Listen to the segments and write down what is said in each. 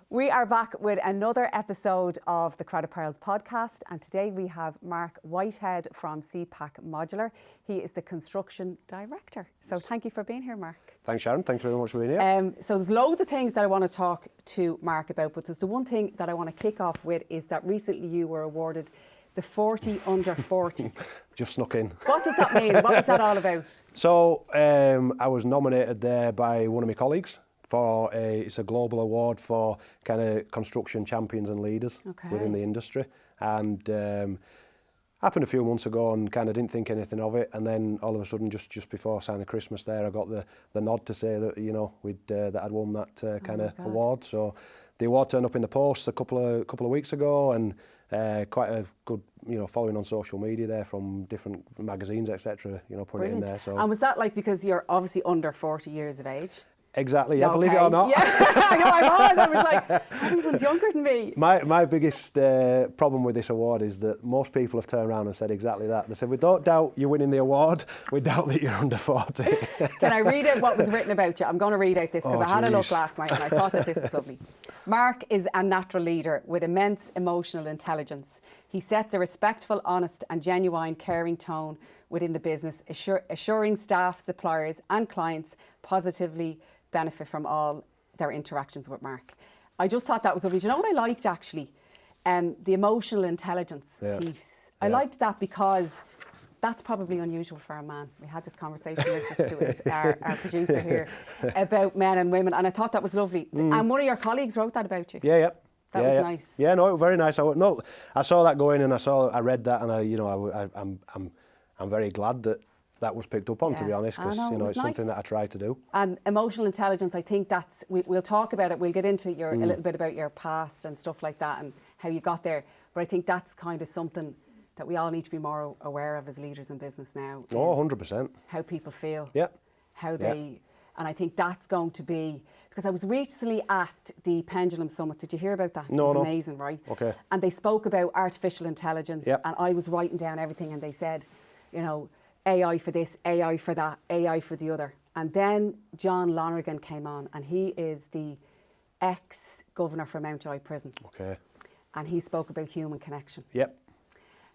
We are back with another episode of the Credit Pearls podcast, and today we have Mark Whitehead from CPAC Modular. He is the construction director. So thank you for being here, Mark. Thanks, Sharon. Thanks very much for being here. So there's loads of things that I want to talk to Mark about, but there's the one thing that I want to kick off with is that recently you were awarded the 40 under 40. Just snuck in. What does that mean? What was that all about? So I was nominated there by one of my colleagues for it's a global award for kind of construction champions and leaders within the industry. And happened a few months ago and kind of didn't think anything of it. And then all of a sudden, just before signing Christmas there, I got the nod to say that, you know, that I'd won that kind of award. So the award turned up in the post a couple of weeks ago, and quite a good, you know, following on social media there from different magazines, etc. You know, putting it in there. So. And was that like because you're obviously under 40 years of age? Exactly, yeah, believe it or not. Yeah, I know I was like, everyone's younger than me. My biggest problem with this award is that most people have turned around and said exactly that. They said, we don't doubt you're winning the award, we doubt that you're under 40. Can I read out what was written about you? I'm going to read out this because I had a look last night and I thought that this was lovely. Mark is a natural leader with immense emotional intelligence. He sets a respectful, honest and genuine caring tone within the business, assuring staff, suppliers and clients positively benefit from all their interactions with Mark. I just thought that was lovely. Do you know what I liked actually? The emotional intelligence piece. I liked that because that's probably unusual for a man. We had this conversation with our producer here about men and women, and I thought that was lovely. And one of your colleagues wrote that about you. Yeah. That was nice. Yeah, no, very nice. I saw that going, and I read that, and I'm very glad that was picked up on, to be honest, because you know it's something that I try to do. And emotional intelligence, I think that's we'll talk about it. We'll get into a little bit about your past and stuff like that and how you got there. But I think that's kind of something that we all need to be more aware of as leaders in business now. Oh, 100%. How people feel. Yeah. How they, and I think that's going to be, because I was recently at the Pendulum Summit. Did you hear about that? No, it was amazing, right? Okay. And they spoke about artificial intelligence, and I was writing down everything, and they said, you know, AI for this, AI for that, AI for the other. And then John Lonergan came on, and he is the ex-governor for Mountjoy Prison. Okay. And he spoke about human connection. Yep.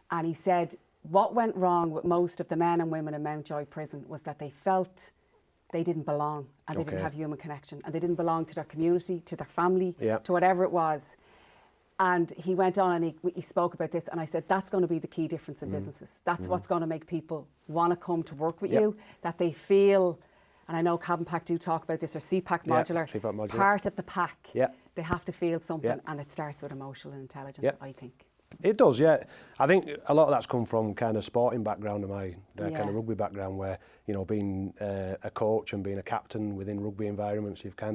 And he said what went wrong with most of the men and women in Mountjoy Prison was that they felt they didn't belong, and they didn't have human connection, and they didn't belong to their community, to their family, to whatever it was. And he went on and he spoke about this, and I said, that's going to be the key difference in businesses. That's what's going to make people want to come to work with you, that they feel, and I know Cabin Pack do talk about this, or CPAC Modular, part of the pack. They have to feel something, and it starts with emotional intelligence, I think. It does, yeah. I think a lot of that's come from kind of sporting background and my kind of rugby background, where, you know, being a coach and being a captain within rugby environments, you've got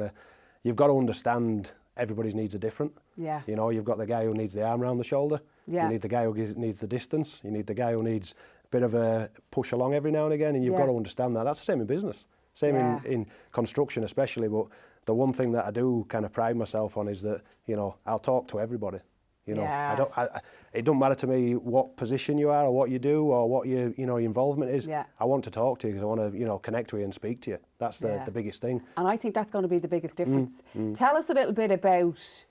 to understand everybody's needs are different. Yeah. You know, you've got the guy who needs the arm around the shoulder. Yeah. You need the guy who needs the distance. You need the guy who needs a bit of a push along every now and again, and you've got to understand that. That's the same in business, same in construction especially. But the one thing that I do kind of pride myself on is that, you know, I'll talk to everybody. You know, it don't matter to me what position you are or what you do or what your involvement is. Yeah. I want to talk to you because I want to, you know, connect with you and speak to you. That's the biggest thing. And I think that's going to be the biggest difference. Tell us a little bit about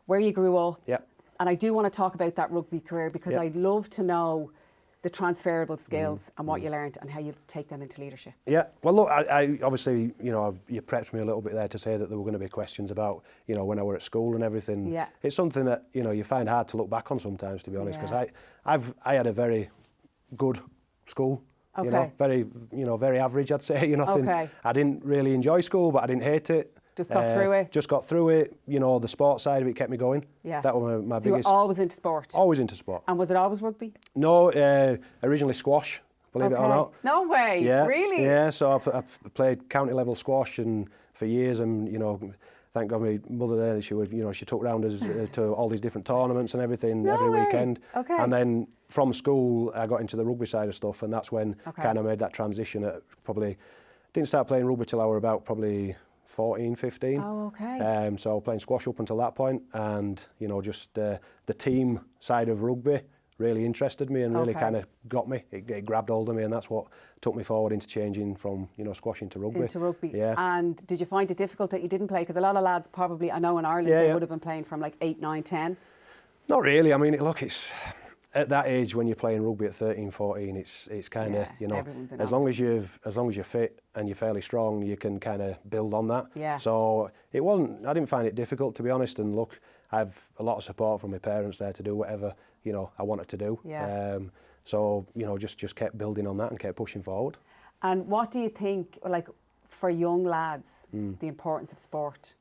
where you grew up. Yeah. And I do want to talk about that rugby career because I'd love to know the transferable skills and what you learned and how you take them into leadership. Yeah, well look, I obviously, you know, you prepped me a little bit there to say that there were going to be questions about, you know, when I were at school and everything. Yeah. It's something that, you know, you find hard to look back on sometimes, to be honest, because I had a very good school. You know, very average, I'd say. You know, I didn't really enjoy school, but I didn't hate it. Just got through it? Just got through it. You know, the sports side of it kept me going. Yeah. That was my biggest... So you were always into sport? Always into sport. And was it always rugby? No, originally squash, believe it or not. No way, really? Yeah, so I played county level squash and for years, and, you know, thank God my mother there, she took round us to all these different tournaments and everything every weekend. Okay. And then from school, I got into the rugby side of stuff, and that's when kind of made that transition. Didn't start playing rugby till I were about probably 14, 15. Oh, okay. So playing squash up until that point, and, you know, just the team side of rugby really interested me and really kind of got me. It grabbed hold of me, and that's what took me forward into changing from, you know, squash into rugby. Into rugby. Yeah. And did you find it difficult that you didn't play? Because a lot of lads probably, I know in Ireland, they would have been playing from like 8, 9, 10. Not really. I mean, look, it's at that age when you're playing rugby at 13, 14, it's kind of, you know, as long as you're fit and you're fairly strong, you can kind of build on that. Yeah. So I didn't find it difficult, to be honest. And look, I've a lot of support from my parents there to do whatever, you know, I wanted to do. Yeah. So, you know, just kept building on that and kept pushing forward. And what do you think, like, for young lads, the importance of sport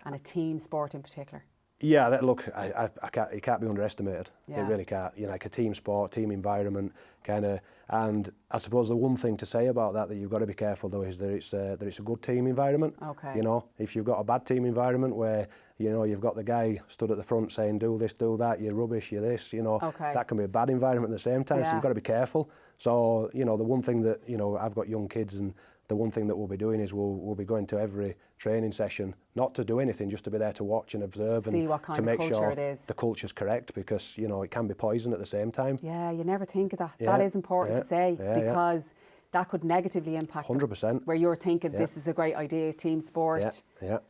and a team sport in particular? Yeah, look, it can't be underestimated. Yeah. It really can't. You know, like a team sport, team environment, kind of. And I suppose the one thing to say about that you've got to be careful though is that it's a good team environment. Okay. You know, if you've got a bad team environment where, you know, you've got the guy stood at the front saying do this, do that, you're rubbish, you're this, you know, that can be a bad environment at the same time. Yeah. So you've got to be careful. So, you know, the one thing that, you know, I've got young kids, and the one thing that we'll be doing is we'll be going to every training session, not to do anything, just to be there to watch and observe See and what kind to of make culture sure it is. the culture's correct, because, you know, it can be poison at the same time. Yeah, you never think of that. Yeah, That is important to say, because that could negatively impact 100%. where you're thinking this is a great idea, team sport,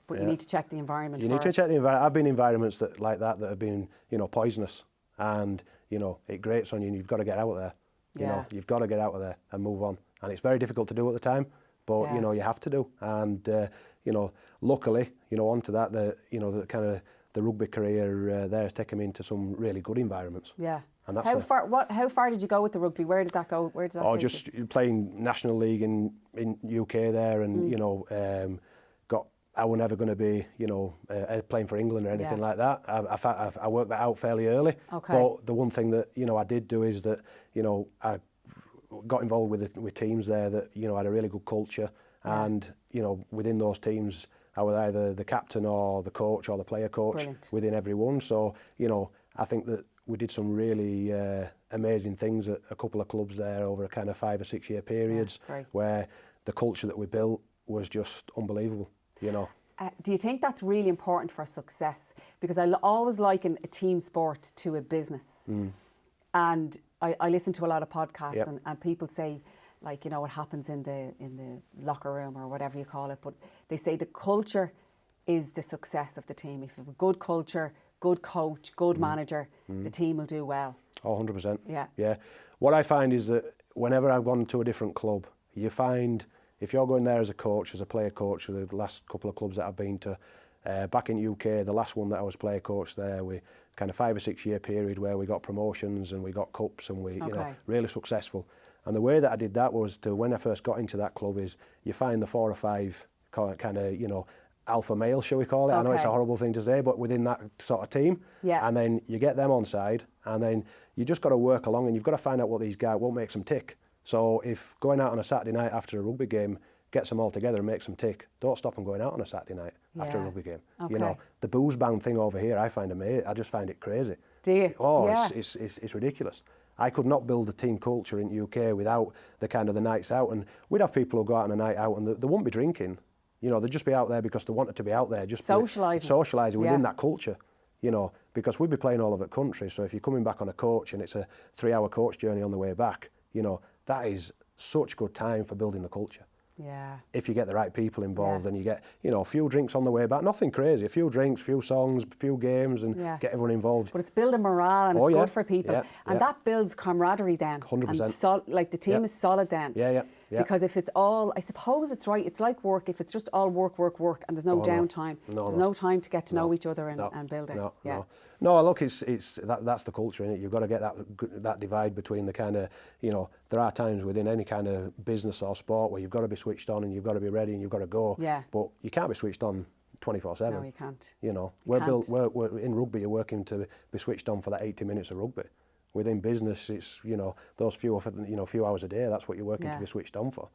but you need to check the environment. You need to check the environment. I've been in environments like that have been, you know, poisonous, and, you know, it grates on you, and you've got to get out of there. You know, you've got to get out of there and move on. And it's very difficult to do at the time, but you know, you have to do. And you know, luckily, you know, onto that, you know, the kind of the rugby career there has taken me into some really good environments. Yeah. And that's how far did you go with the rugby? Where did that go? Where did that take just you? playing National League in UK there, and you know, I was never going to be, you know, playing for England or anything like that. I worked that out fairly early. Okay. But the one thing that, you know, I did do is that, you know, I got involved with teams there that, you know, had a really good culture, and, you know, within those teams, I was either the captain or the coach or the player coach within every one. So, you know, I think that we did some really amazing things at a couple of clubs there over a kind of 5 or 6 year periods, where the culture that we built was just unbelievable, you know. Do you think that's really important for success? Because I always liken a team sport to a business. And I listen to a lot of podcasts, and people say, like, you know, what happens in the locker room or whatever you call it, but they say the culture is the success of the team. If you have a good culture, good coach, good manager, the team will do well. Oh, 100%. Yeah. What I find is that whenever I've gone to a different club, you find if you're going there as a coach, as a player coach, for the last couple of clubs that I've been to, back in UK, the last one that I was player coach there, we kind of 5 or 6 year period where we got promotions and we got cups and we, you know, really successful. And the way that I did that was to, when I first got into that club, is you find the 4 or 5 kind of, you know, alpha male, shall we call it? I know it's a horrible thing to say, but within that sort of team. And then you get them on side, and then you just got to work along, and you've got to find out what these guys, what makes them tick. So if going out on a Saturday night after a rugby game gets them all together and makes them tick, don't stop them going out on a Saturday night after a rugby game. You know, the booze ban thing over here, I find amazing. I just find it crazy. Do you? Oh, it's ridiculous. I could not build a team culture in UK without the kind of the nights out. And we'd have people who go out on a night out and they wouldn't be drinking. You know, they'd just be out there because they wanted to be out there. Just socialising within that culture, you know, because we'd be playing all over the country. So if you're coming back on a coach and it's a 3-hour coach journey on the way back, you know, that is such good time for building the culture. Yeah. If you get the right people involved and you get, you know, a few drinks on the way back, nothing crazy, a few drinks, few songs, a few games, and get everyone involved. But it's building morale, and it's good for people. And that builds camaraderie then. 100%. And like the team is solid then. Yeah. Because if it's all, I suppose it's right, it's like work, if it's just all work, and there's no downtime, there's no time to get to know each other and build it. No, look, it's that's the culture, innit? You've got to get that divide between the kind of, you know, there are times within any kind of business or sport where you've got to be switched on and you've got to be ready and you've got to go. Yeah. But you can't be switched on 24/7. No, you can't. You know, we're in rugby, you're working to be switched on for that 80 minutes of rugby. Within business, it's, you know, those few hours a day, that's what you're working to be switched on for.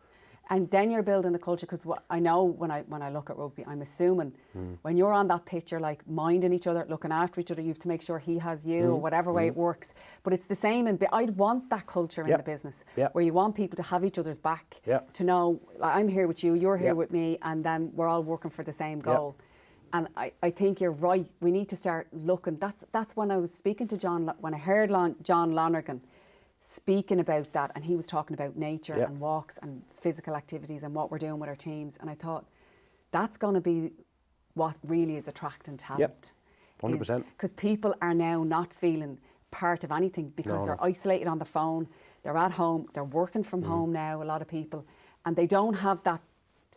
And then you're building a culture, because I know when I look at rugby, I'm assuming when you're on that pitch, you're like minding each other, looking after each other. You have to make sure he has you, or whatever way it works. But it's the same I'd want that culture in the business, where you want people to have each other's back, to know, like, I'm here with you, you're here with me, and then we're all working for the same goal. And I think you're right. We need to start looking. That's when I was speaking to John, when I heard John Lonergan speaking about that, and he was talking about nature and walks and physical activities and what we're doing with our teams. And I thought, that's going to be what really is attracting talent. 100%. Because people are now not feeling part of anything because they're isolated on the phone, they're at home, they're working from home now, a lot of people, and they don't have that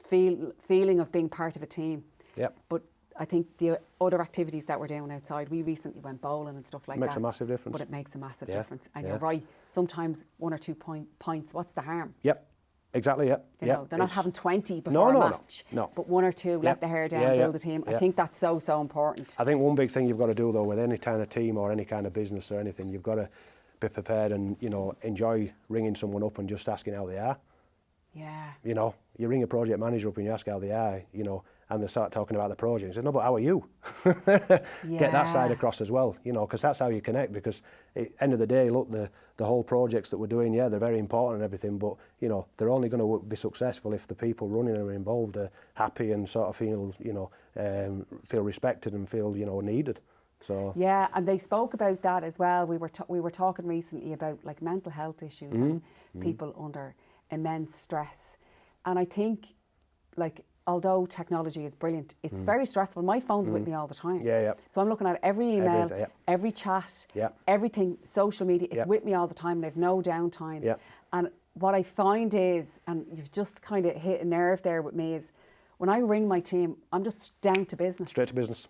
feeling of being part of a team. But I think the other activities that we're doing outside, we recently went bowling and stuff like that. Makes a massive difference. But it makes a massive difference. And you're right, sometimes 1 or 2 pints, what's the harm? Exactly, You know, they're not having 20 before a match, but 1 or 2, let the hair down, build a team. I think that's so, so important. I think one big thing you've got to do, though, with any kind of team or any kind of business or anything, you've got to be prepared and, you know, enjoy ringing someone up and just asking how they are. You know, you ring a project manager up and you ask how they are, you know, and they start talking about the project. He says, no, but how are you? Get that side across as well, you know, because that's how you connect. Because at the end of the day, look, the whole projects that we're doing, they're very important and everything, but, you know, they're only going to be successful if the people running and involved are happy and sort of feel, you know, feel respected and feel, you know, needed. So yeah, and they spoke about that as well. We were talking recently about like mental health issues and people under immense stress. And I think, like, although technology is brilliant, it's very stressful. My phone's with me all the time. So I'm looking at every email, every chat, everything, social media, it's with me all the time and I've no downtime. And what I find is, and you've just kind of hit a nerve there with me, is when I ring my team, I'm just down to business. Straight to business.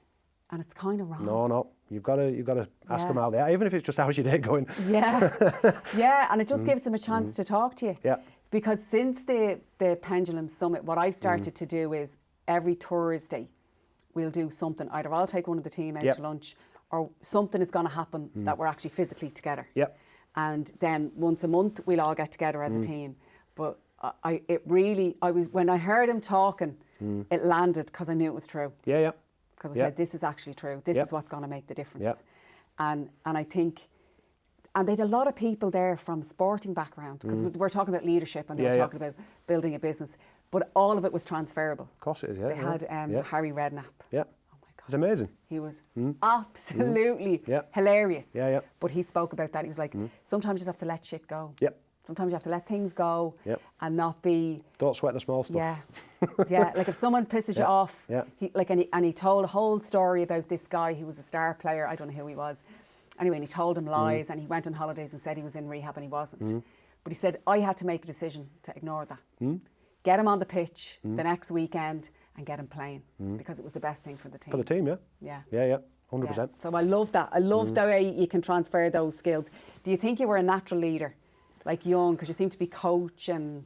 And it's kind of wrong. No, you've got to ask them how they are, even if it's just how's your day going. And it just gives them a chance to talk to you. Because since the Pendulum Summit, what I've started to do is every Thursday we'll do something. Either I'll take one of the team out to lunch, or something is going to happen that we're actually physically together. And then once a month we'll all get together as a team. But when I heard him talking, it landed because I knew it was true. Because I said, this is actually true. This is what's going to make the difference. And I think, and they had a lot of people there from sporting background, because we're talking about leadership and they were talking about building a business, but all of it was transferable. Of course it is, They had Harry Redknapp. Oh my God. It's amazing. He was absolutely hilarious. But he spoke about that. He was like, sometimes you just have to let shit go. Sometimes you have to let things go and not be... Don't sweat the small stuff. Like if someone pisses you off, he told a whole story about this guy who was a star player. I don't know who he was. Anyway, and he told him lies and he went on holidays and said he was in rehab and he wasn't. But he said, I had to make a decision to ignore that. Get him on the pitch the next weekend and get him playing because it was the best thing for the team. For the team, yeah. 100%. So I love that. I love the way you can transfer those skills. Do you think you were a natural leader? Like young, because you seem to be coach and...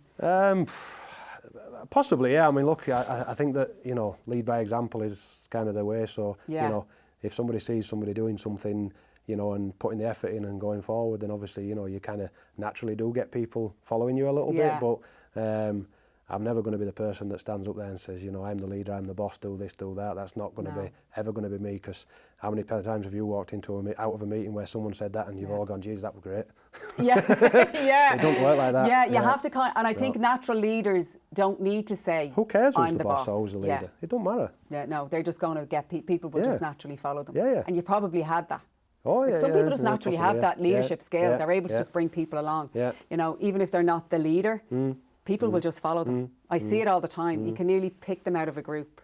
Possibly, yeah. I mean, look, I think that, you know, lead by example is kind of the way. So, you know, if somebody sees somebody doing something, you know, and putting the effort in and going forward, then obviously, you know, you kind of naturally do get people following you a little bit. But I'm never going to be the person that stands up there and says, you know, I'm the leader, I'm the boss, do this, do that. That's not going to be, ever going to be me, because how many times have you walked into out of a meeting where someone said that and you've all gone, geez, that was great. It don't work like that. You have to and I think natural leaders don't need to say, who cares who's I'm the boss or who's the leader? It don't matter. No, they're just going to get people will just naturally follow them. And you probably had that. Oh, like some people just naturally have that leadership skill. They're able to just bring people along. You know, even if they're not the leader, people will just follow them. I see it all the time. You can nearly pick them out of a group.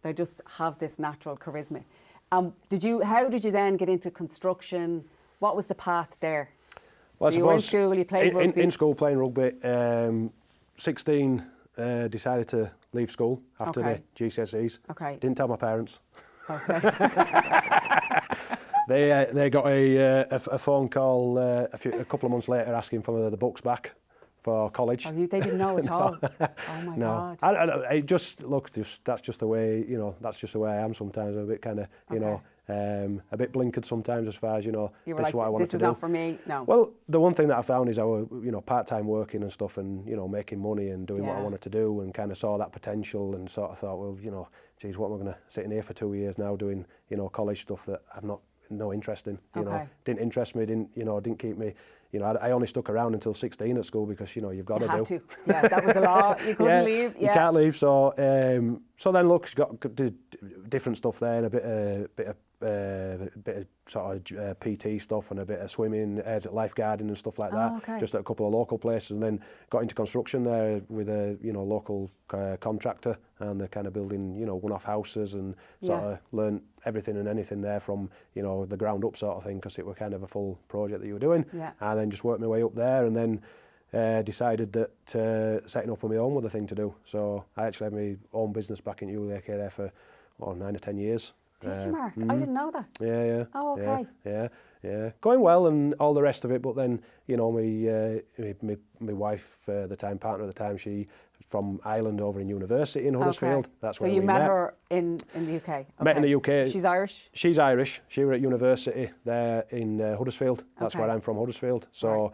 They just have this natural charisma. How did you then get into construction? What was the path there? Well, so you were in school, you played rugby? In school playing rugby. 16, decided to leave school after the GCSEs. Didn't tell my parents. They got a phone call a couple of months later asking for the books back for college. They didn't know at all. Oh my God. I just look. That's just the way, you know. That's just the way I am sometimes. I'm a bit kind of, you know, a bit blinkered sometimes as far as, you know, you were this like, is what I wanted to do. This is not for me. No. Well, the one thing that I found is I was, you know, part-time working and stuff, and, you know, making money and doing what I wanted to do, and kind of saw that potential and sort of thought, well, you know, geez, what am I going to sit in here for 2 years now doing, you know, college stuff that I'm not no interest in. You know, Okay. didn't interest me. Didn't keep me. You know, I only stuck around until 16 at school because you've got You to had do. to. Yeah, that was a law. You couldn't leave. You Yeah. can't leave. So then look, did different stuff there, and a bit of sort of PT stuff and a bit of swimming, lifeguarding and stuff like that. Okay. Just at a couple of local places, and then got into construction there with a local contractor, and they're kind of building one-off houses, and sort of learned everything and anything there from the ground up sort of thing, because it were kind of a full project that you were doing. Yeah. And then just worked my way up there, and then decided that setting up on my own was the thing to do. So I actually had my own business back in UK there for 9 or 10 years. Did you, Mark? I didn't know that. Yeah. Oh, okay. Yeah. Going well and all the rest of it, but then my wife, the time partner at the time, she from Ireland over in university in Huddersfield. Okay. That's so where you we met her in the UK. Okay. Met in the UK. She's Irish. She's Irish. She was at university there in Huddersfield. That's Okay. where I'm from, Huddersfield. So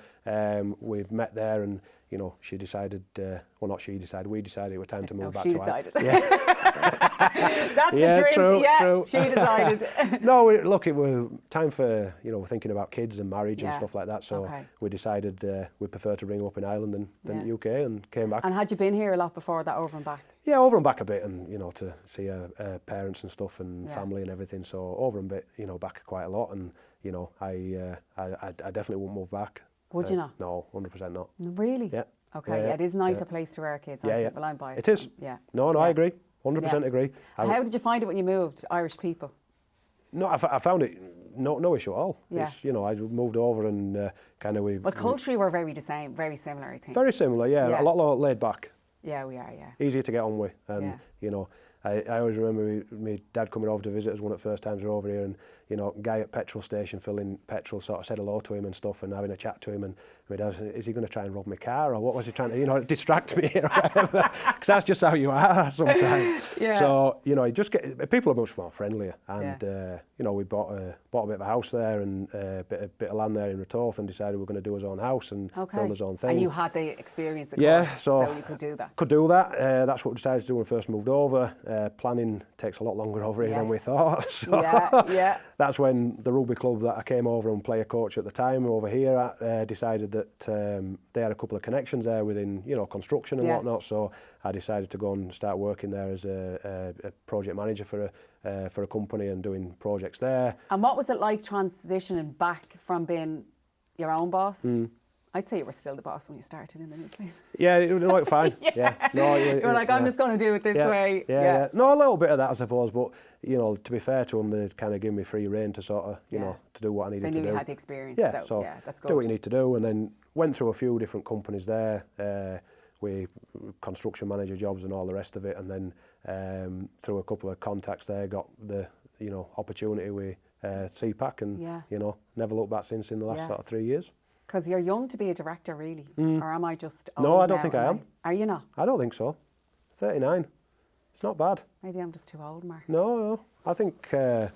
we met there, and she decided. Well, not she decided. We decided it was time to move back she to decided. That's Yeah, the truth. true, Yeah, true. she decided. No, look, it was time for we're thinking about kids and marriage and Yeah. stuff like that. So Okay. we decided we prefer to bring up in Ireland than Yeah. UK, and came back. And had you been here a lot before that, over and back? Yeah, over and back a bit, and to see parents and stuff, and Yeah. family and everything. So over and bit, back quite a lot, and I definitely wouldn't move back. Would you not? No, 100% not. No, really? Yeah. Okay. Yeah, it is a nicer place to rear kids. I think. Well, I'm biased. It is. Yeah. No, Yeah. I agree. 100% Yeah. agree. How did you find it when you moved? Irish people. No, I found it no issue at all. Yeah. It's, I moved over, and kind of But culturally, we're very the same, very similar, I think. very similar, yeah. Yeah. A lot more laid back. Yeah, we are. Yeah. Easier to get on with, and Yeah. I always remember my dad coming over to visit us one of the first times we were over here, and guy at petrol station filling petrol sort of said hello to him and stuff, and having a chat to him, and my dad said, is he going to try and rob my car, or what was he trying to distract me or whatever, because that's just how you are sometimes. Yeah. So you just get people are much more friendlier, and we bought a bit of a house there, and a bit of land there in Retorth, and decided we were going to do his own house and build his own thing. And you had the experience, of Yeah, course, so you could do that. Could do that. That's what we decided to do when we first moved over. Planning takes a lot longer over here than we Yes. thought. So Yeah. that's when the rugby club that I came over and player coach at the time over here decided that they had a couple of connections there within construction and whatnot. So I decided to go and start working there as a project manager for a company and doing projects there. And what was it like transitioning back from being your own boss? I'd say you were still the boss when you started in the new place. Yeah, it was fine. Yeah. No, You were like, I'm just going to do it this way. Yeah. No, a little bit of that, I suppose, but to be fair to them, they kind of give me free rein to sort of, to do what I needed to do. They knew you had the experience. Yeah, so yeah, that's good. do what you need to do, and then went through a few different companies there, with construction manager jobs and all the rest of it, and then through a couple of contacts there, got the opportunity with CPAC, and never looked back since in the last sort of 3 years. Because you're young to be a director, really, or am I just old No, I don't now think I am. Are you not? I don't think so. 39. It's not bad. Maybe I'm just too old, Mark. No. I think, no,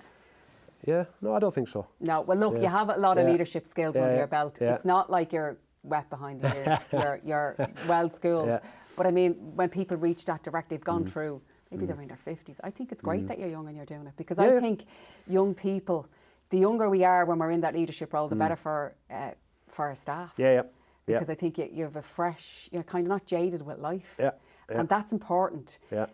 I don't think so. No, well, look, you have a lot of leadership skills under your belt. Yeah. It's not like you're wet behind the ears. You're well schooled. Yeah. But I mean, when people reach that direct, they've gone through. Maybe they're in their 50s. I think it's great that you're young and you're doing it, because I think young people, the younger we are when we're in that leadership role, the better for our staff. Yeah. Because I think you have a fresh, you're kind of not jaded with life. Yeah. And that's important. Yeah.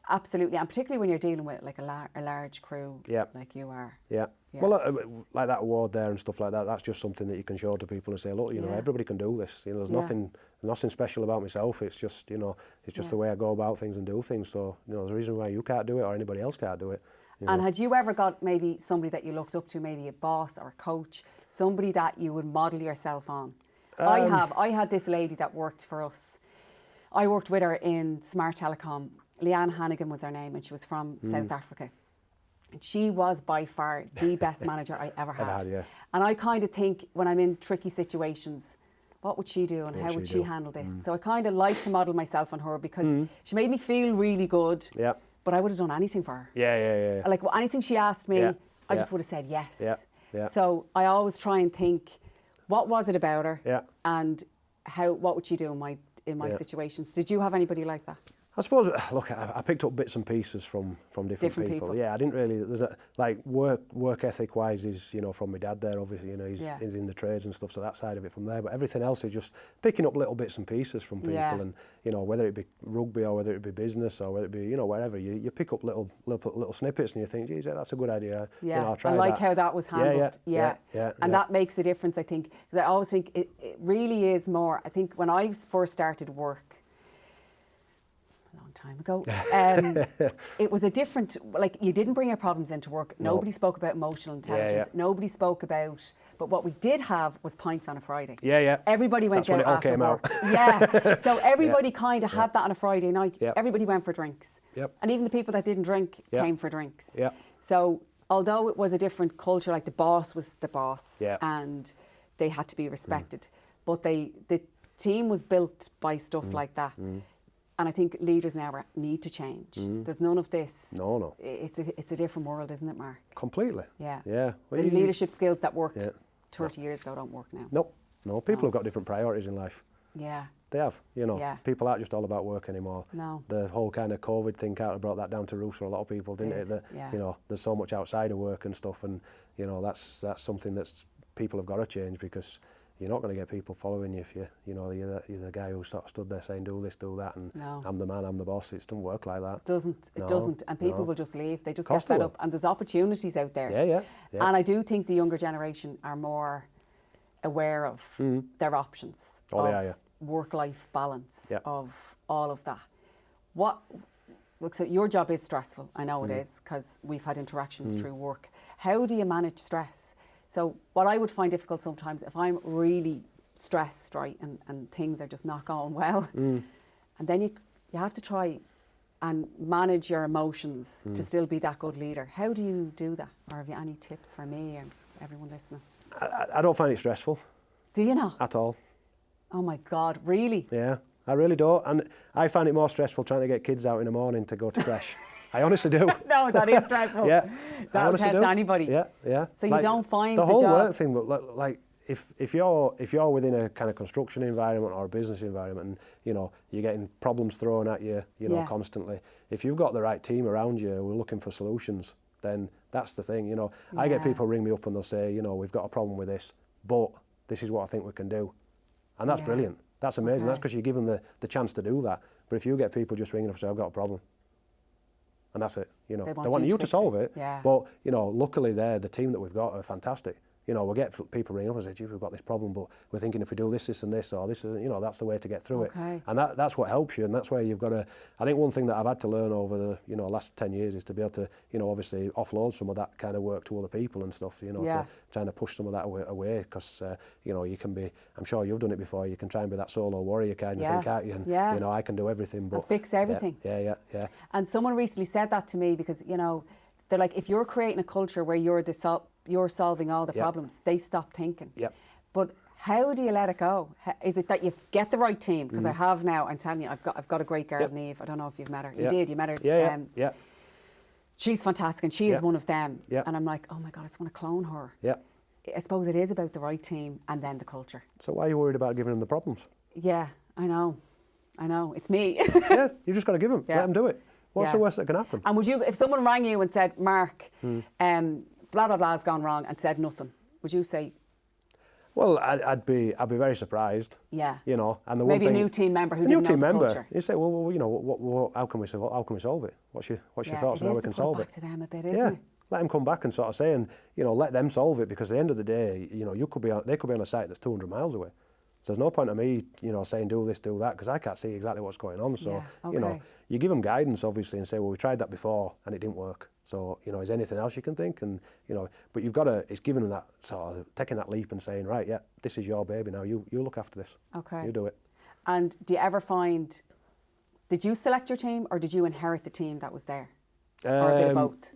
Absolutely, and particularly when you're dealing with like a large crew like you are. Yeah. Well, like that award there and stuff like that, that's just something that you can show to people and say, look, everybody can do this. There's nothing special about myself. It's just, it's just the way I go about things and do things. So, there's a reason why you can't do it or anybody else can't do it. And had you ever got maybe somebody that you looked up to, maybe a boss or a coach, somebody that you would model yourself on? I had this lady that worked for us. I worked with her in Smart Telecom. Leanne Hannigan was her name, and she was from South Africa. And she was by far the best manager I ever had. And I kind of think when I'm in tricky situations, what would she do and how would she handle this? So I kind of like to model myself on her, because she made me feel really good. Yeah. But I would have done anything for her. Yeah. Like anything she asked me, I just would have said yes. Yeah. So I always try and think, what was it about her? Yeah. And what would she do in my situations? Did you have anybody like that? I suppose, look, I picked up bits and pieces from different people. Yeah, I didn't really, like work ethic wise is, you know, from my dad there, obviously, you know, he's in the trades and stuff, so that side of it from there. But everything else is just picking up little bits and pieces from people, and, you know, whether it be rugby or whether it be business or whether it be, you know, wherever, you pick up little snippets and you think, geez, that's a good idea. Yeah, you know, I'll try I like that. how that was handled. And that makes a difference, I think. Because I always think it really is more, I think when I first started work, time ago, it was a different, like, you didn't bring your problems into work. Nobody spoke about emotional intelligence. Nobody spoke about, but what we did have was pints on a Friday. Everybody went out after work. So everybody kind of had that on a Friday night. Everybody went for drinks. And even the people that didn't drink came for drinks. So although it was a different culture, like the boss was the boss and they had to be respected, but the team was built by stuff like that. And I think leaders now need to change. There's none of this. No. It's a different world, isn't it, Mark? Completely. Yeah. Well, the leadership skills that worked 30 years ago don't work now. No. People have got different priorities in life. Yeah. They have, you know. People aren't just all about work anymore. No. The whole kind of COVID thing kind of brought that down to roost for a lot of people, didn't it? That, you know, there's so much outside of work and stuff, and, you know, that's something that's people have got to change, because you're not going to get people following you if you're the guy who sort of stood there saying do this, do that, and I'm the man, I'm the boss. It doesn't work like that. It doesn't, and people will just leave. They just get fed up, and there's opportunities out there. And I do think the younger generation are more aware of their options, of work-life balance, of all of that. Look, so your job is stressful. I know it is, because we've had interactions through work. How do you manage stress? So what I would find difficult sometimes, if I'm really stressed, right, and things are just not going well, and then you have to try and manage your emotions to still be that good leader. How do you do that? Or have you any tips for me and everyone listening? I don't find it stressful. Do you not? At all. Oh my God, really? Yeah, I really don't. And I find it more stressful trying to get kids out in the morning to go to crash. I honestly do. No, that is stressful. That'll test anybody. So you don't find the whole job work thing, but like if you're within a kind of construction environment or a business environment, and you know you're getting problems thrown at you, constantly. If you've got the right team around you who are looking for solutions, then that's the thing. You know, I get people ring me up and they'll say, you know, we've got a problem with this, but this is what I think we can do, and that's brilliant. That's amazing. That's because you give them the chance to do that. But if you get people just ringing up and say, I've got a problem, and that's it, you know. They want you to solve it. But, you know, luckily the team that we've got are fantastic. You know, we'll get people ringing up and say, gee, we've got this problem, but we're thinking if we do this, and this, or this, you know, that's the way to get through it. And that's what helps you, and that's where you've got to, I think one thing that I've had to learn over the, last 10 years is to be able to, you know, obviously offload some of that kind of work to other people and stuff, you know, to trying to push some of that away, because, you know, you can be, I'm sure you've done it before, you can try and be that solo warrior kind of thing, can't you? And, you know, I can do everything, but... I'll fix everything. Yeah. And someone recently said that to me, because, you know, they're like, if you're creating a culture where you're solving all the problems, they stop thinking. But how do you let it go? Is it that you get the right team? Because I have now, I'm telling you, I've got a great girl, Niamh. I don't know if you've met her. You did, you met her. She's fantastic, and she is one of them. And I'm like, oh my God, I just want to clone her. I suppose it is about the right team and then the culture. So why are you worried about giving them the problems? Yeah, I know. It's me. You just got to give them. Let them do it. What's the worst that can happen? And would you, if someone rang you and said, Mark, blah, blah, blah has gone wrong, and said nothing, would you say? Well, I'd be very surprised. You know, and the maybe one thing, a new team member who didn't know the culture. You say, well, you know, how can we solve it? What's your thoughts on how we can solve it? It is to put it back to them a bit, isn't it? Let them come back and sort of say, and you know, let them solve it, because at the end of the day, you know, they could be on a site that's 200 miles away. So there's no point of me, you know, saying do this, do that, because I can't see exactly what's going on. So, you know, you give them guidance, obviously, and say, well, we tried that before and it didn't work. So, you know, is anything else you can think? And, you know, but you've got to, it's giving them that sort of, taking that leap and saying, right, this is your baby now, you look after this. You do it. And do you ever find, did you select your team, or did you inherit the team that was there? Or a bit of both?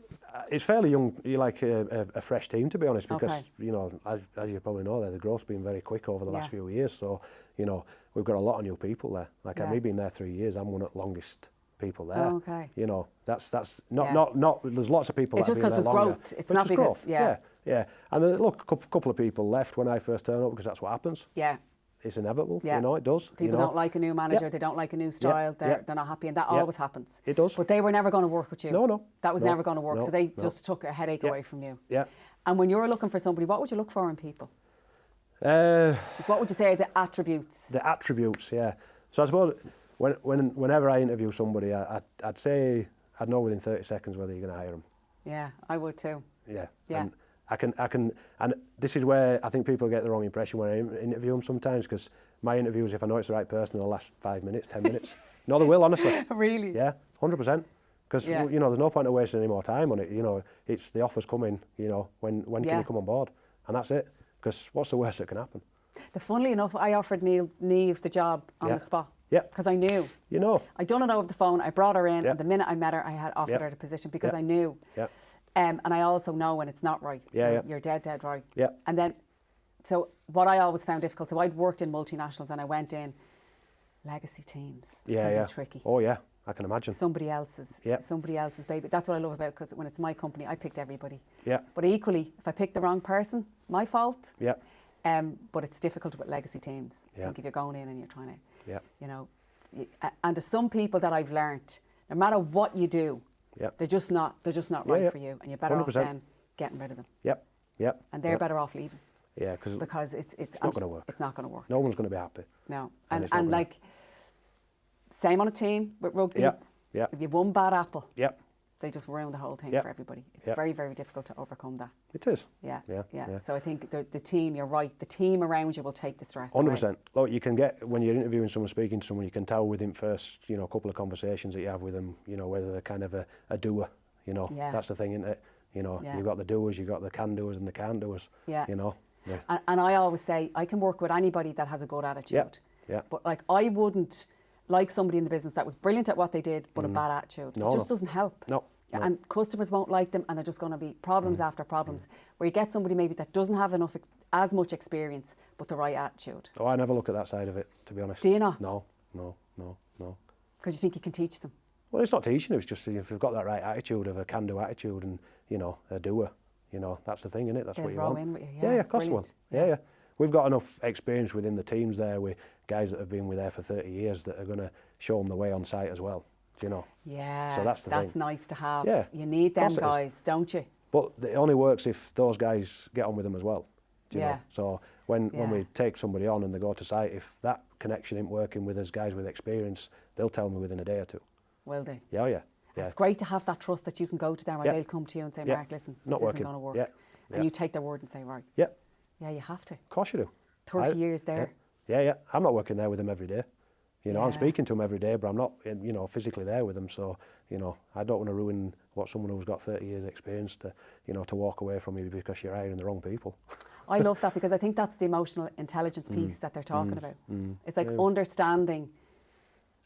It's fairly young, like a fresh team, to be honest, because, you know, as you probably know, the growth's been very quick over the last few years. So, you know, we've got a lot of new people there. Like, me being there 3 years, I'm one of the longest people there. You know, that's not, there's lots of people that have been there longer. It's just because there's growth. It's not because, Yeah. And then, look, a couple of people left when I first turned up, because that's what happens. it's inevitable. Yeah. You know, it does. People don't like a new manager. They don't like a new style. They're not happy, and that always happens. It does. But they were never going to work with you. No. That was never going to work. No, so they just took a headache away from you. Yeah. And when you're looking for somebody, what would you look for in people? What would you say are the attributes? The attributes, yeah. So I suppose whenever I interview somebody, I'd say I'd know within 30 seconds whether you're going to hire them. Yeah, I would too. Yeah. Yeah. And I can, and this is where I think people get the wrong impression when I interview them sometimes, because my interviews, if I know it's the right person, they'll last 5 minutes, 10 minutes. No, they will, honestly. Really? Yeah, 100%. Because, you know, there's no point in wasting any more time on it. You know, it's the offer's coming, you know, when can you come on board? And that's it. Because what's the worst that can happen? Funnily enough, I offered Niamh the job on the spot. Yeah. Because I knew. You know. I'd done it over the phone. I brought her in. And the minute I met her, I had offered her the position because I knew. Yeah. And I also know when it's not right. Yeah, You're dead right. Yeah. And then, so what I always found difficult, so I'd worked in multinationals and I went in, legacy teams can be tricky. Oh yeah, I can imagine. Somebody else's baby. That's what I love about it, because when it's my company, I picked everybody. Yeah. But equally, if I pick the wrong person, my fault. Yeah. But it's difficult with legacy teams. I think if you're going in and you're trying to, you know, and there's some people that I've learnt, no matter what you do, they're just not right for you, and you're better 100%. off then getting rid of them. Yep. Yep. And they're better off leaving. Yeah, because it's not going to work. It's not going to work. No one's going to be happy. No, and like same on a team with rugby. Yeah. Yeah. If you've one bad apple, they just ruin the whole thing for everybody. It's very, very difficult to overcome that. It is. Yeah. Yeah. So I think the team, you're right, the team around you will take the stress 100%. away. Look, you can get, when you're interviewing someone, speaking to someone, you can tell within first, you know, couple of conversations that you have with them, you know, whether they're kind of a doer, you know. Yeah. That's the thing, isn't it? You know, you've got the doers, you've got the can-doers and the can't-doers, you know. Yeah. And I always say, I can work with anybody that has a good attitude. Yeah. But like, I wouldn't like somebody in the business that was brilliant at what they did, but a bad attitude. It just doesn't help. No. And customers won't like them, and they're just going to be problems after problems. Where you get somebody maybe that doesn't have enough, as much experience, but the right attitude. Oh, I never look at that side of it, to be honest. Do you not? No. Because you think you can teach them. Well, it's not teaching, it's just if they've got that right attitude of a can-do attitude and, you know, a doer, you know, that's the thing, isn't it? That's what you want. In with you. Yeah, of course one. Yeah. We've got enough experience within the teams there with guys that have been with there for 30 years that are going to show them the way on site as well, do you know? Yeah, so that's that's nice to have. Yeah. You need them guys, don't you? But it only works if those guys get on with them as well. Do you know? So when we take somebody on and they go to site, if that connection isn't working with us guys with experience, they'll tell me within a day or two. Will they? Yeah. It's great to have that trust that you can go to them and they'll come to you and say, Mark, listen, this isn't going to work. And you take their word and say, right. Yeah, you have to. Of course you do. 30 years there. Yeah. I'm not working there with them every day. You know, I'm speaking to them every day, but I'm not, you know, physically there with them. So, you know, I don't want to ruin what someone who's got 30 years experience to, you know, to walk away from you because you're hiring the wrong people. I love that, because I think that's the emotional intelligence piece that they're talking about. It's like understanding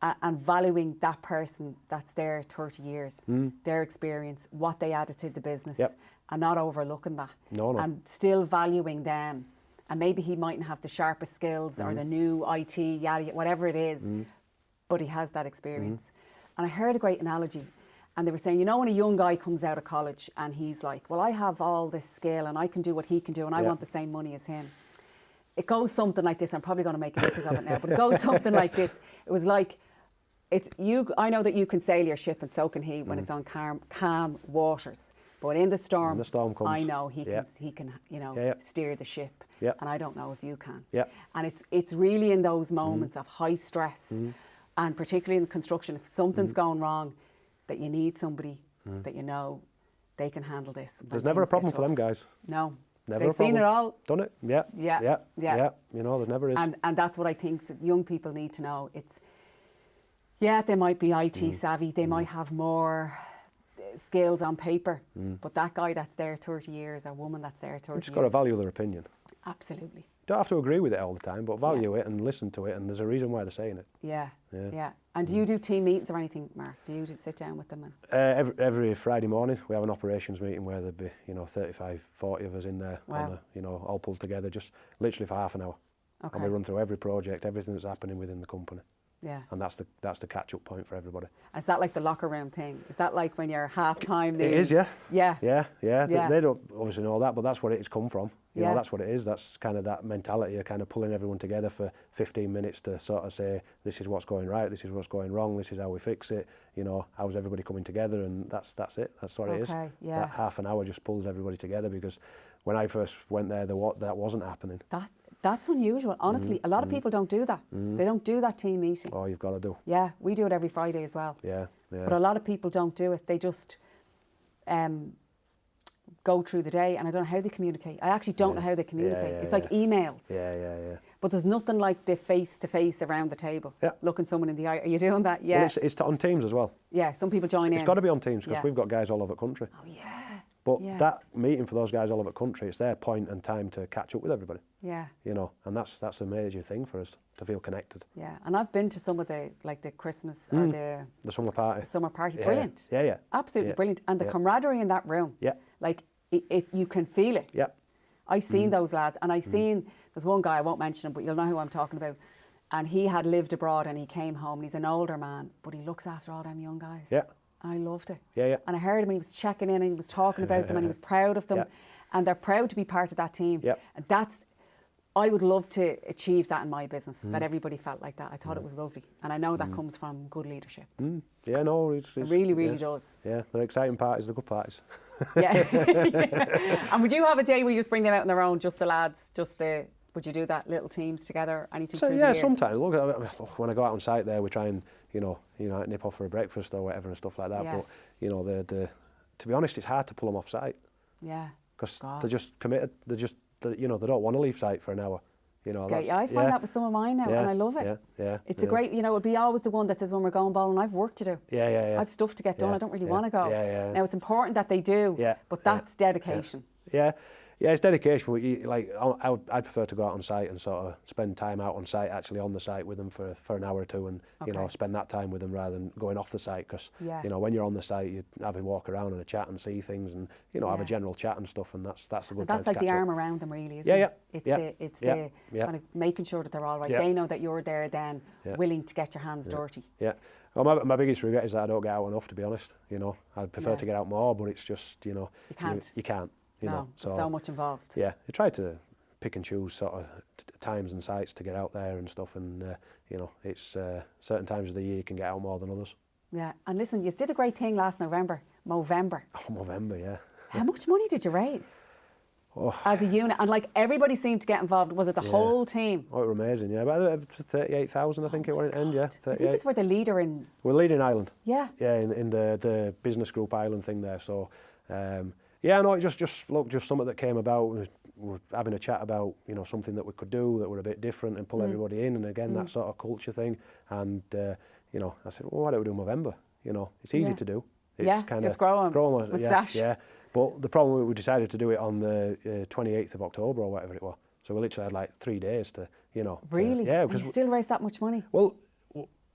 and valuing that person that's there 30 years, their experience, what they added to the business, and not overlooking that. No. And still valuing them. And maybe he mightn't have the sharpest skills or the new IT, yada, whatever it is, but he has that experience. And I heard a great analogy, and they were saying, you know, when a young guy comes out of college and he's like, well, I have all this skill and I can do what he can do and I want the same money as him. It goes something like this. I'm probably going to make a knickers of it now, but it goes something like this. It was like, it's you. I know that you can sail your ship, and so can he when it's on calm waters. But in the storm, when the storm comes, I know he can, you know, steer the ship. And I don't know if you can. And it's really in those moments of high stress, and particularly in construction, if something's going wrong, that you need somebody that you know they can handle this. There's never a problem for them guys. No. Never They've seen it all. Done it. Yeah. You know, there never is. And that's what I think that young people need to know. It's, they might be IT savvy, they might have more skills on paper, but that guy that's there 30 years, or woman that's there 30 years. You just got to value their opinion. Absolutely. Don't have to agree with it all the time, but value it and listen to it, and there's a reason why they're saying it. Yeah. And do you do team meetings or anything, Mark? Do you sit down with them? Every Friday morning we have an operations meeting where there'd be, you know, 35, 40 of us in there, you know, all pulled together, just literally for half an hour. Okay. And we run through every project, everything that's happening within the company. Yeah. And that's the catch-up point for everybody. Is that like the locker room thing? Is that like when you're half-time? It is, yeah. Yeah. Yeah. They don't obviously know that, but that's what it's come from. You Yeah. know, that's what it is. That's kind of that mentality of kind of pulling everyone together for 15 minutes to sort of say, this is what's going right, this is what's going wrong, this is how we fix it. You know, how's everybody coming together? And that's it. That's what it is. Yeah. That half an hour just pulls everybody together, because when I first went there, that wasn't happening. That's unusual. Honestly, a lot of people don't do that. They don't do that team meeting. Oh, you've got to do. Yeah, we do it every Friday as well. Yeah. But a lot of people don't do it. They just go through the day, and I don't know how they communicate. I actually don't know how they communicate. It's like emails. Yeah. But there's nothing like the face-to-face around the table, looking someone in the eye. Are you doing that? Yeah. Well, it's on Teams as well. Yeah, some people join in. It's got to be on Teams, because we've got guys all over the country. Oh, yeah. But that meeting for those guys all over the country, it's their point and time to catch up with everybody. Yeah. You know, and that's a major thing for us, to feel connected. Yeah, and I've been to some of the Christmas or the summer party. Summer party, brilliant. Yeah. Absolutely brilliant. And the camaraderie in that room. Yeah. Like, you can feel it. Yeah. I seen those lads, and I seen, there's one guy, I won't mention him, but you'll know who I'm talking about. And he had lived abroad, and he came home, and he's an older man, but he looks after all them young guys. Yeah. I loved it. Yeah. And I heard him, and he was checking in, and he was talking about them, and he was proud of them. Yeah. And they're proud to be part of that team. Yeah. And I would love to achieve that in my business, that everybody felt like that. I thought it was lovely. And I know that comes from good leadership. Yeah, no, it really does. Yeah, they're exciting parties, they're good parties. Yeah. And would you have a day where you just bring them out on their own, just the lads, would you do that, little teams together, anything through the year? Sometimes. Look, when I go out on site there, we try and, nip off for a breakfast or whatever and stuff like that. Yeah. But, to be honest, it's hard to pull them off site. Yeah. Because they're just committed. They don't want to leave site for an hour. I find that with some of mine now, and I love it. Yeah. It's a great, it'll be always the one that says when we're going bowling, I've work to do. Yeah. I've stuff to get done. I don't really want to go. Yeah. Now, it's important that they do, but that's dedication. Yeah, it's dedication. But I'd prefer to go out on site and sort of spend time out on site, actually on the site with them for an hour or two, and spend that time with them rather than going off the site. Because when you're on the site, you have a walk around and a chat and see things, and have a general chat and stuff, and that's a good time to catch up. That's like the arm around them, really, isn't it? It's the kind of making sure that they're all right. They know that you're there then, willing to get your hands dirty. Yeah. Well, my biggest regret is that I don't get out enough, to be honest. I'd prefer to get out more, but it's just, you can't. You can't. There's so much involved. Yeah, I try to pick and choose sort of times and sites to get out there and stuff, and it's certain times of the year you can get out more than others. Yeah, and listen, you did a great thing last Movember. Oh, Movember, yeah. How much money did you raise? As a unit, and everybody seemed to get involved. Was it the whole team? Oh, it was amazing, yeah. About 38,000, I think it went in, yeah. 38. I think we're the leader in... We're leading Ireland. Yeah. Yeah, in the business group Ireland thing there, so... it just something that came about. We're having a chat about something that we could do that were a bit different and pull everybody in, and again that sort of culture thing. And I said, well, why don't we do Movember? It's easy to do. It's just grow a moustache. Yeah. But the problem, we decided to do it on the 28th of October or whatever it was. So we literally had 3 days to Really? Yeah. Because you still raise that much money. Well.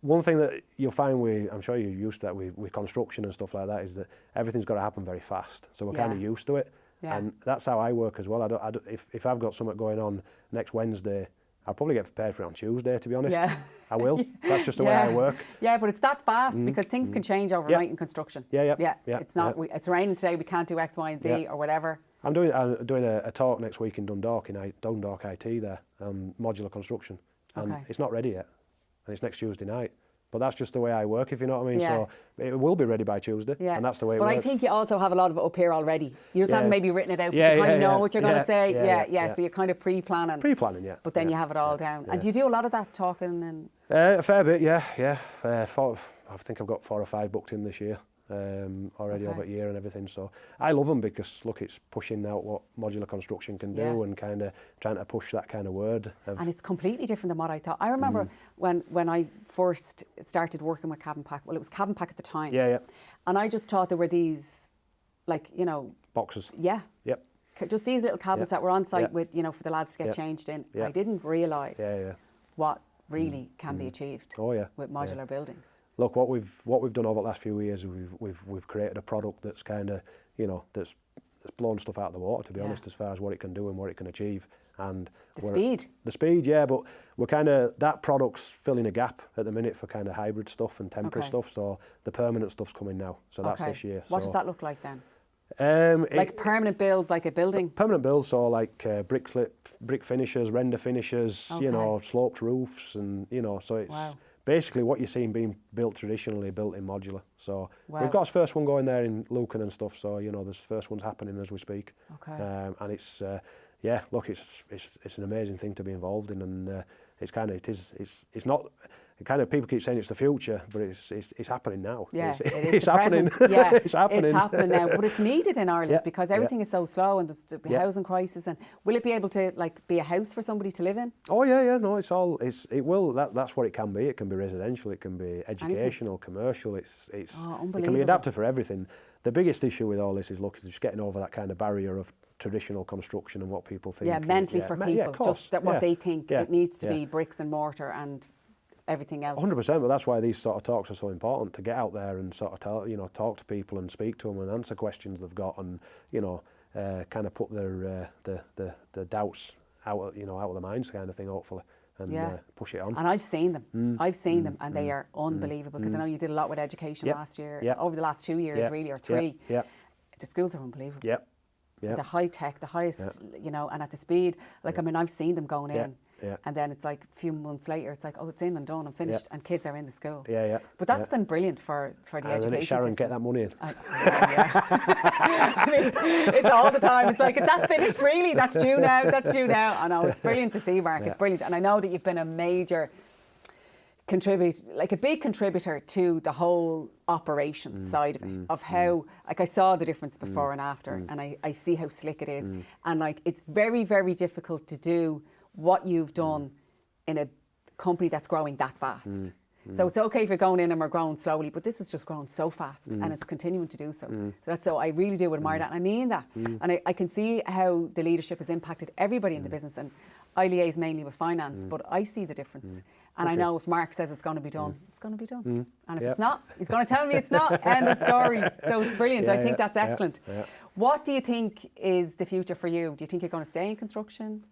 One thing that you'll find I'm sure you're used to that with construction and stuff like that, is that everything's got to happen very fast. So we're kind of used to it. Yeah. And that's how I work as well. If I've got something going on next Wednesday, I'll probably get prepared for it on Tuesday, to be honest. Yeah. I will. That's just the way I work. Yeah, but it's that fast because things can change overnight in construction. Yeah. It's not, it's raining today, we can't do X, Y and Z or whatever. I'm doing a talk next week in Dundalk, Dundalk IT there, modular construction. And it's not ready yet. And it's next Tuesday night. But that's just the way I work, if you know what I mean. So it will be ready by Tuesday, and that's the way it works. But I think you also have a lot of it up here already. You just haven't maybe written it out, but you kind of know what you're going to say. Yeah. So you're kind of pre-planning. Pre-planning, yeah. But then you have it all down. And do you do a lot of that talking? And a fair bit, yeah. I think I've got 4 or 5 booked in this year. Already over a year and everything, so I love them because look, it's pushing out what modular construction can do and kind of trying to push that kind of word. And it's completely different than what I thought. I remember when I first started working with Cabin Pack. Well, it was Cabin Pack at the time. Yeah. And I just thought there were these, boxes. Yeah. Yep. Just these little cabins that were on site with for the lads to get changed in. Yeah. I didn't realise what really can be achieved with modular buildings. Look, what we've done over the last few years, we've created a product that's kind of that's blown stuff out of the water, to be honest, as far as what it can do and what it can achieve. And the speed, yeah, but we're kind of, that product's filling a gap at the minute for kind of hybrid stuff and temporary stuff. So the permanent stuff's coming now. So that's this year. What does that look like then? Like permanent builds, like a building? Permanent builds, so like brick finishes, render finishes, you know, sloped roofs, and you know, so it's basically what you're seeing being built traditionally, built in modular. So we've got our first one going there in Lucan and stuff. So you know, there's first one's happening as we speak. And it's yeah, look, it's an amazing thing to be involved in, and it's kind of it's not. Kind of people keep saying it's the future, but it's happening now. Yeah, it's happening. Yeah, it's happening. It's happening now, but it's needed in Ireland because everything is so slow, and there's the housing crisis. And will it be able to like be a house for somebody to live in? Oh yeah, no, it will. That's what it can be. It can be residential. It can be educational, commercial. It can be adapted for everything. The biggest issue with all this is just getting over that kind of barrier of traditional construction and what people think. Yeah, mentally for people, just that what they think it needs to be bricks and mortar and everything else. 100%, but that's why these sort of talks are so important, to get out there and sort of talk to people and speak to them and answer questions they've got, and kind of put their the doubts out of their minds, kind of thing, hopefully, and push it on. And I've seen them. I've seen them, and they are unbelievable. Because I know you did a lot with education last year, over the last 2 years, really, or 3. The schools are unbelievable. The high tech, the highest, and at the speed. Like I mean, I've seen them going in. And then it's like a few months later, it's like, oh, it's in and done and finished, and kids are in the school. But that's been brilliant for the education then Sharon, system. get that money in. I mean, it's all the time. It's like, is that finished really? That's due now. That's due now. I know, it's brilliant to see, Mark. It's brilliant. And I know that you've been a major a big contributor to the whole operations side of it, of how, like I saw the difference before and after, and I see how slick it is. And like, it's very, very difficult to do what you've done in a company that's growing that fast. So it's okay if you're going in and we're growing slowly, but this is just growing so fast and it's continuing to do so. So I really do admire that, and I mean that. And I can see how the leadership has impacted everybody in the business, and I liaise mainly with finance, but I see the difference. And I know if Mark says it's going to be done, it's going to be done. And if it's not, he's going to tell me it's not. End of story. So it's brilliant. I think that's excellent. What do you think is the future for you? Do you think you're going to stay in construction?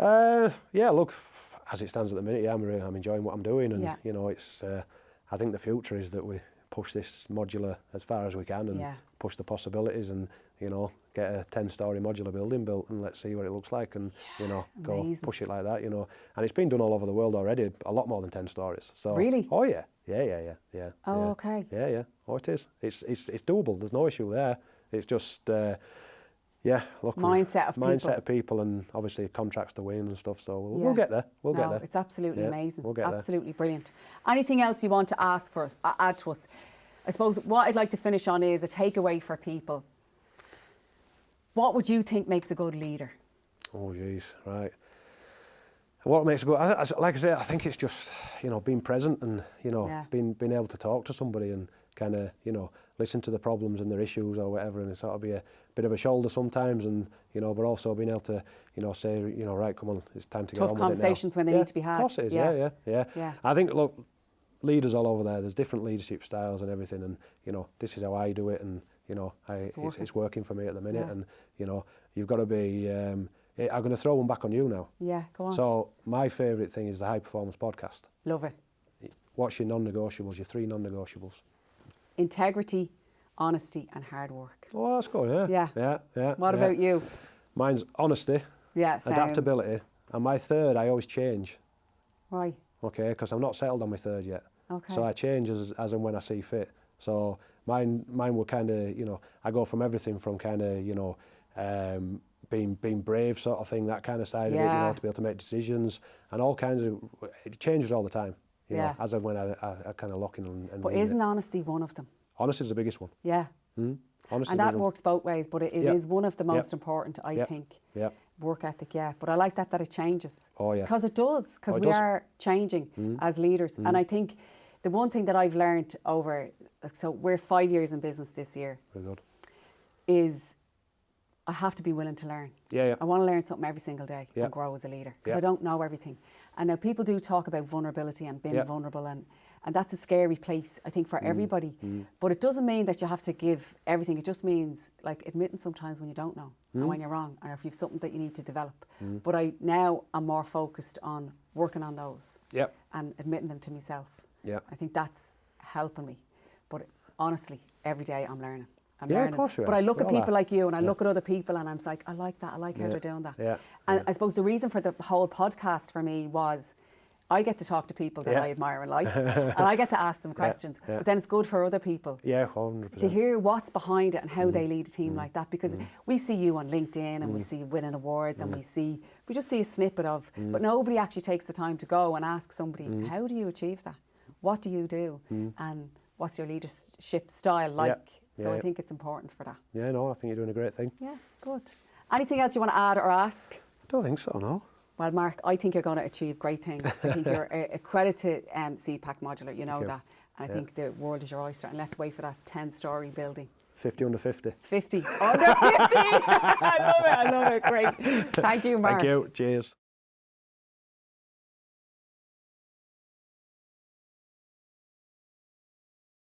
Yeah, look, as it stands at the minute, I'm enjoying what I'm doing, and it's. I think the future is that we push this modular as far as we can, and push the possibilities, and get a 10-story modular building built, and let's see what it looks like, and go push it like that, and it's been done all over the world already, a lot more than 10 stories. So really? Oh yeah. Oh, okay. Yeah. Oh, it is. It's doable. There's no issue there. It's just. Look, mindset of people, and obviously contracts to win and stuff. So we'll get there. We'll get there. It's absolutely amazing. We'll get absolutely brilliant. Anything else you want to ask for us, add to us? I suppose what I'd like to finish on is a takeaway for people. What would you think makes a good leader? Oh, geez, right. What makes a good, like I say, I think it's just being present, and being able to talk to somebody and kind of listen to the problems and their issues or whatever, and it sort of be a bit of a shoulder sometimes, and but also being able to say right, come on, it's time to get on with it now. Tough conversations when they need to be had. Of course it is. Yeah. I think, look, leaders all over there's different leadership styles and everything, and this is how I do it, and it's working for me at the minute, and you've got to be. I'm going to throw one back on you now. Yeah, go on. So my favourite thing is the High Performance Podcast. Love it. What's your non-negotiables? Your 3 non-negotiables? Integrity, honesty, and hard work. Oh, that's good. Yeah. What about you? Mine's honesty. Yeah, same. Adaptability, and my third I always change. Right. Okay, because I'm not settled on my third yet. Okay. So I change as and when I see fit. So mine were kind of I go from everything from kind of being brave sort of thing, that kind of side of it, to be able to make decisions, and all kinds of, it changes all the time. As and when I kind of lock in and but isn't honesty one of them? Honesty is the biggest one. Yeah. Honesty, and that works both ways, but it is one of the most important, I think. Yeah. Work ethic, but I like that it changes. Oh yeah. Because it does, because we are changing as leaders. And I think the one thing that I've learned over, so we're 5 years in business this year. Very good. Is I have to be willing to learn. Yeah. I want to learn something every single day and grow as a leader, because I don't know everything. And now people do talk about vulnerability and being vulnerable, and And that's a scary place, I think, for everybody. But it doesn't mean that you have to give everything. It just means like admitting sometimes when you don't know and when you're wrong, or if you've something that you need to develop. But I'm more focused on working on those and admitting them to myself. I think that's helping me. But honestly, every day I'm learning. I'm learning. Of course you are. But I look at people like you and I look at other people and I'm like, I like that. I like how they're doing that. And I suppose the reason for the whole podcast for me was I get to talk to people that I admire and like, and I get to ask them questions. But then it's good for other people 100%. to hear what's behind it and how they lead a team like that. Because we see you on LinkedIn and we see you winning awards and we just see a snippet of, but nobody actually takes the time to go and ask somebody, how do you achieve that? What do you do? And what's your leadership style like? So I think it's important for that. Yeah, no, I think you're doing a great thing. Yeah, good. Anything else you want to add or ask? I don't think so, no. Well, Mark, I think you're going to achieve great things. I think you're a credit to CPAC Modular, you know that. And I think the world is your oyster. And let's wait for that 10-storey building. 50 under 50. 50. Under 50! I love it. Great. Thank you, Mark. Thank you. Cheers.